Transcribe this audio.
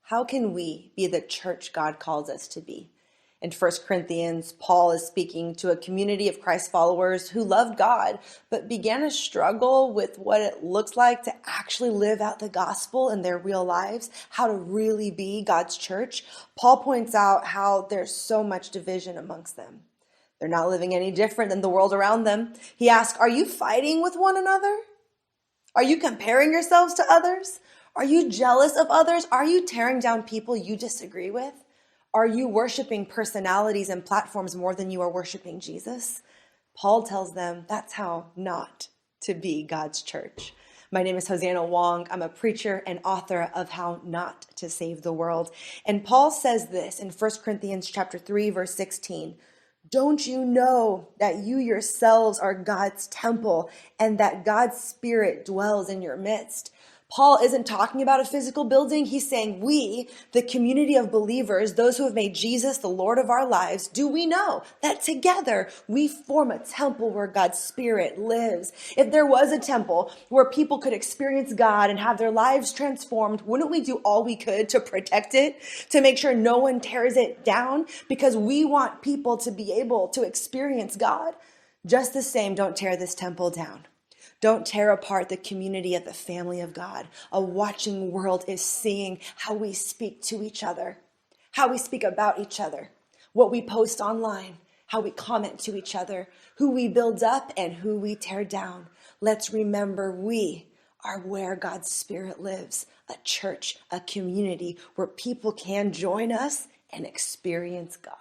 How can we be the church God calls us to be? In 1 Corinthians, Paul is speaking to a community of Christ followers who loved God, but began to struggle with what it looks like to actually live out the gospel in their real lives, how to really be God's church. Paul points out how there's so much division amongst them. They're not living any different than the world around them. He asks, are you fighting with one another? Are you comparing yourselves to others? Are you jealous of others? Are you tearing down people you disagree with? Are you worshiping personalities and platforms more than you are worshiping Jesus? Paul tells them that's how not to be God's church. My name is Hosanna Wong. I'm a preacher and author of How Not to Save the World. And Paul says this in 1 Corinthians chapter 3, verse 16. Don't you know that you yourselves are God's temple and that God's Spirit dwells in your midst? Paul isn't talking about a physical building. He's saying we, the community of believers, those who have made Jesus the Lord of our lives, do we know that together we form a temple where God's Spirit lives? If there was a temple where people could experience God and have their lives transformed, wouldn't we do all we could to protect it, to make sure no one tears it down? Because we want people to be able to experience God. Just the same, don't tear this temple down. Don't tear apart the community of the family of God. A watching world is seeing how we speak to each other, how we speak about each other, what we post online, how we comment to each other, who we build up and who we tear down. Let's remember we are where God's Spirit lives, a church, a community where people can join us and experience God.